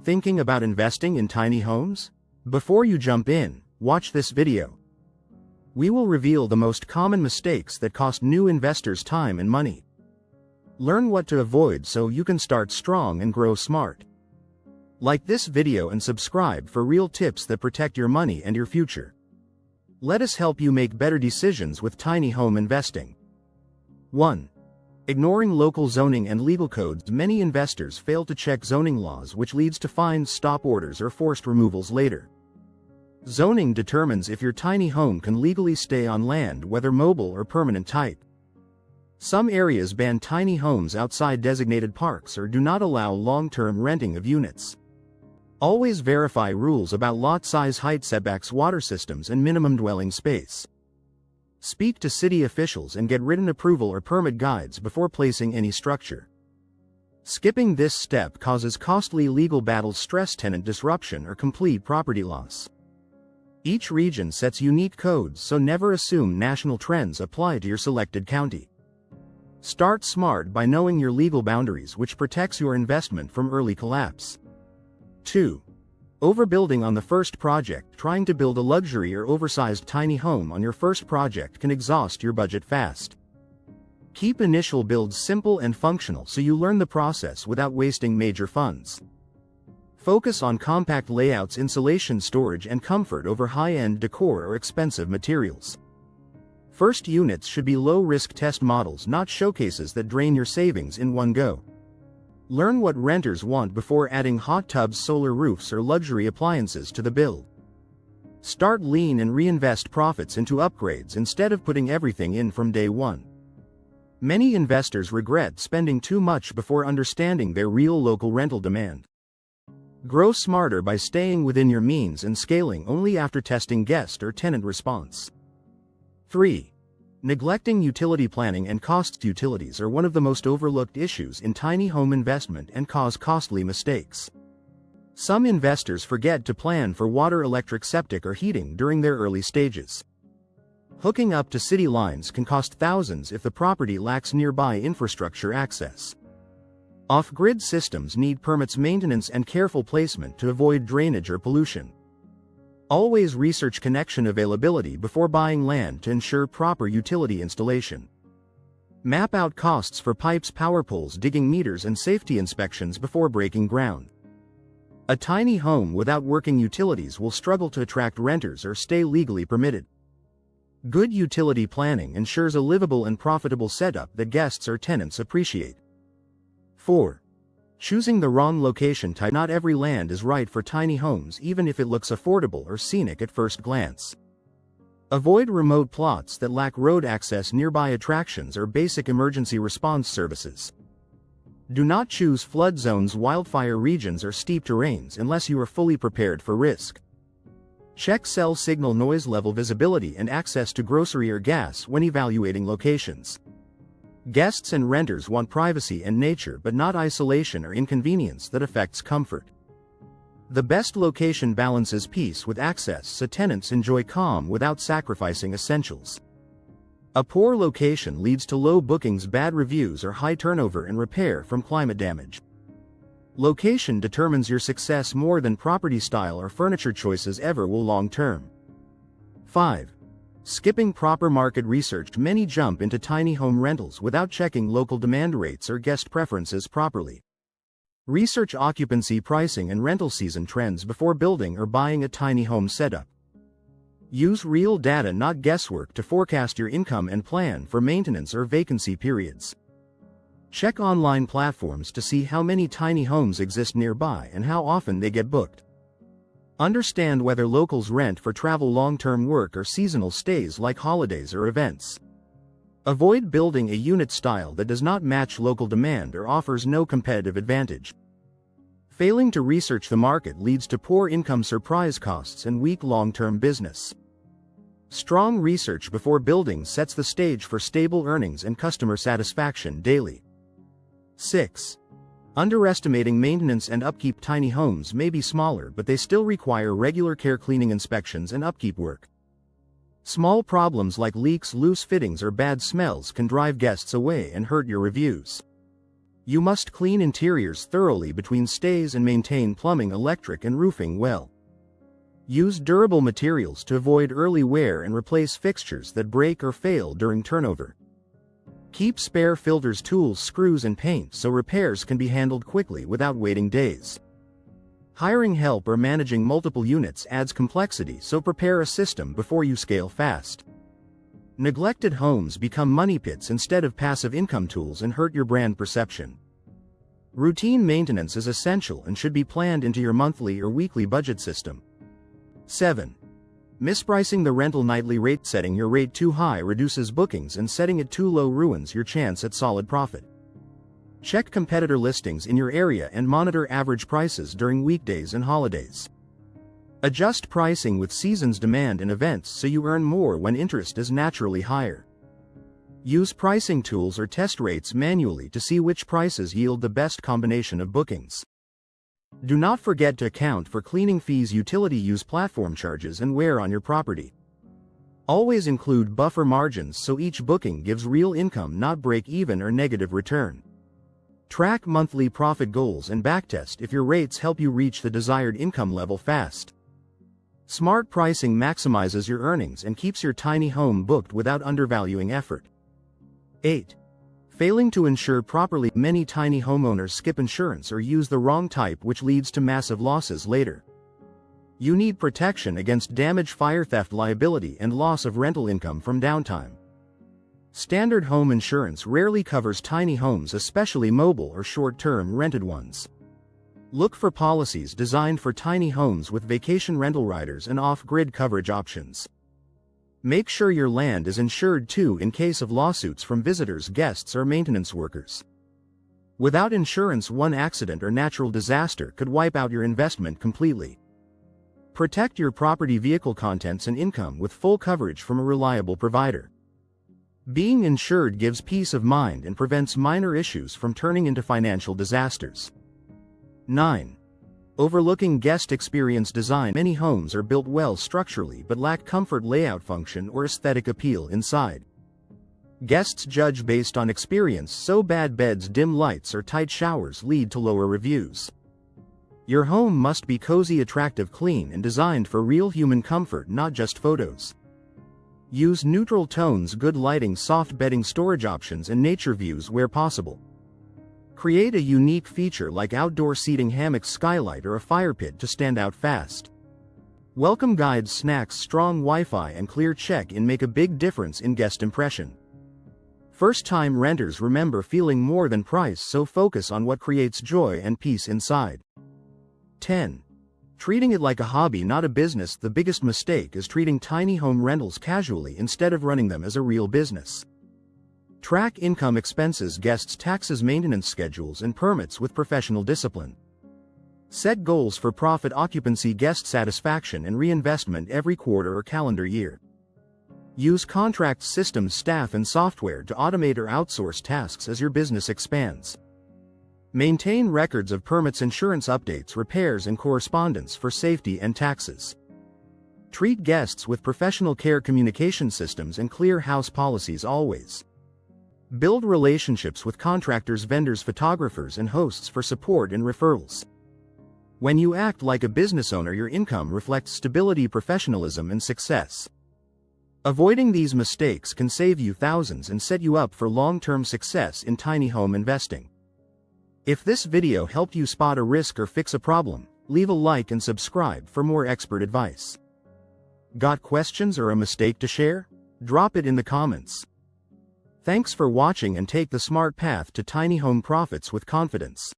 Thinking about investing in tiny homes? Before you jump in, watch this video. We will reveal the most common mistakes that cost new investors time and money. Learn what to avoid so you can start strong and grow smart. Like this video and subscribe for real tips that protect your money and your future. Let us help you make better decisions with tiny home investing. 1. Ignoring local zoning and legal codes. Many investors fail to check zoning laws, which leads to fines, stop orders, or forced removals later. Zoning determines if your tiny home can legally stay on land, whether mobile or permanent type. Some areas ban tiny homes outside designated parks or do not allow long-term renting of units. Always verify rules about lot size, height, setbacks, water systems, and minimum dwelling space. Speak to city officials and get written approval or permit guides before placing any structure. Skipping this step causes costly legal battles, stress, tenant disruption, or complete property loss. Each region sets unique codes, so never assume national trends apply to your selected county. Start smart by knowing your legal boundaries, which protects your investment from early collapse. 2. Overbuilding on the first project. Trying to build a luxury or oversized tiny home on your first project can exhaust your budget fast. Keep initial builds simple and functional so you learn the process without wasting major funds. Focus on compact layouts, insulation, storage, and comfort over high-end decor or expensive materials. First units should be low-risk test models, not showcases that drain your savings in one go. Learn what renters want before adding hot tubs, solar roofs, or luxury appliances to the build. Start lean and reinvest profits into upgrades instead of putting everything in from day one. Many investors regret spending too much before understanding their real local rental demand. Grow smarter by staying within your means and scaling only after testing guest or tenant response. 3. Neglecting utility planning and costs. Utilities are one of the most overlooked issues in tiny home investment and cause costly mistakes. Some investors forget to plan for water, electric, septic, or heating during their early stages. Hooking up to city lines can cost thousands if the property lacks nearby infrastructure access. Off-grid systems need permits, maintenance, and careful placement to avoid drainage or pollution. Always research connection availability before buying land to ensure proper utility installation. Map out costs for pipes, power poles, digging meters, and safety inspections before breaking ground. A tiny home without working utilities will struggle to attract renters or stay legally permitted. Good utility planning ensures a livable and profitable setup that guests or tenants appreciate. 4. Choosing the wrong location type. Not every land is right for tiny homes, even if it looks affordable or scenic at first glance. Avoid remote plots that lack road access, nearby attractions, or basic emergency response services. Do not choose flood zones, wildfire regions, or steep terrains unless you are fully prepared for risk. Check cell signal, noise level, visibility, and access to grocery or gas when evaluating locations. Guests and renters want privacy and nature, but not isolation or inconvenience that affects comfort. The best location balances peace with access, so tenants enjoy calm without sacrificing essentials. A poor location leads to low bookings, bad reviews, or high turnover and repair from climate damage. Location determines your success more than property style or furniture choices ever will long-term. 5. Skipping proper market research. Many jump into tiny home rentals without checking local demand rates or guest preferences properly. Research occupancy, pricing, and rental season trends before building or buying a tiny home setup. Use real data, not guesswork, to forecast your income and plan for maintenance or vacancy periods. Check online platforms to see how many tiny homes exist nearby and how often they get booked. Understand whether locals rent for travel, long-term work, or seasonal stays like holidays or events. Avoid building a unit style that does not match local demand or offers no competitive advantage. Failing to research the market leads to poor income, surprise costs, and weak long-term business. Strong research before building sets the stage for stable earnings and customer satisfaction daily. 6. Underestimating maintenance and upkeep. Tiny homes may be smaller, but they still require regular care, cleaning, inspections, and upkeep work. Small problems like leaks, loose fittings, or bad smells can drive guests away and hurt your reviews. You must clean interiors thoroughly between stays and maintain plumbing, electric, and roofing well. Use durable materials to avoid early wear and replace fixtures that break or fail during turnover. Keep spare filters, tools, screws, and paint so repairs can be handled quickly without waiting days. Hiring help or managing multiple units adds complexity, so prepare a system before you scale fast. Neglected homes become money pits instead of passive income tools and hurt your brand perception. Routine maintenance is essential and should be planned into your monthly or weekly budget system. 7. Mispricing the rental nightly rate. Setting your rate too high reduces bookings, and setting it too low ruins your chance at solid profit. Check competitor listings in your area and monitor average prices during weekdays and holidays. Adjust pricing with season's demand and events so you earn more when interest is naturally higher. Use pricing tools or test rates manually to see which prices yield the best combination of bookings. Do not forget to account for cleaning fees, utility use, platform charges, and wear on your property. Always include buffer margins so each booking gives real income, not break-even or negative return. Track monthly profit goals and backtest if your rates help you reach the desired income level fast. Smart pricing maximizes your earnings and keeps your tiny home booked without undervaluing effort. 8. Failing to insure properly. Many tiny homeowners skip insurance or use the wrong type, which leads to massive losses later. You need protection against damage, fire, theft, liability, and loss of rental income from downtime. Standard home insurance rarely covers tiny homes, especially mobile or short-term rented ones. Look for policies designed for tiny homes with vacation rental riders and off-grid coverage options. Make sure your land is insured too in case of lawsuits from visitors, guests, or maintenance workers. Without insurance, one accident or natural disaster could wipe out your investment completely. Protect your property, vehicle, contents, and income with full coverage from a reliable provider. Being insured gives peace of mind and prevents minor issues from turning into financial disasters. 9. Overlooking guest experience design. Many homes are built well structurally but lack comfort, layout, function, or aesthetic appeal inside. Guests judge based on experience, so bad beds, dim lights, or tight showers lead to lower reviews. Your home must be cozy, attractive, clean, and designed for real human comfort, not just photos. Use neutral tones, good lighting, soft bedding, storage options, and nature views where possible. Create a unique feature like outdoor seating, hammocks, skylight, or a fire pit to stand out fast. Welcome guides, snacks, strong Wi-Fi, and clear check-in make a big difference in guest impression. First-time renters remember feeling more than price, so focus on what creates joy and peace inside. 10. Treating it like a hobby, not a business. The biggest mistake is treating tiny home rentals casually instead of running them as a real business. Track income, expenses, guests, taxes, maintenance schedules, and permits with professional discipline. Set goals for profit, occupancy, guest satisfaction, and reinvestment every quarter or calendar year. Use contract systems, staff, and software to automate or outsource tasks as your business expands. Maintain records of permits, insurance updates, repairs, and correspondence for safety and taxes. Treat guests with professional care, communication systems, and clear house policies always. Build relationships with contractors, vendors, photographers, and hosts for support and referrals. When you act like a business owner, your income reflects stability, professionalism, and success. Avoiding these mistakes can save you thousands and set you up for long-term success in tiny home investing. If this video helped you spot a risk or fix a problem, leave a like and subscribe for more expert advice. Got questions or a mistake to share? Drop it in the comments. Thanks for watching, and take the smart path to tiny home profits with confidence.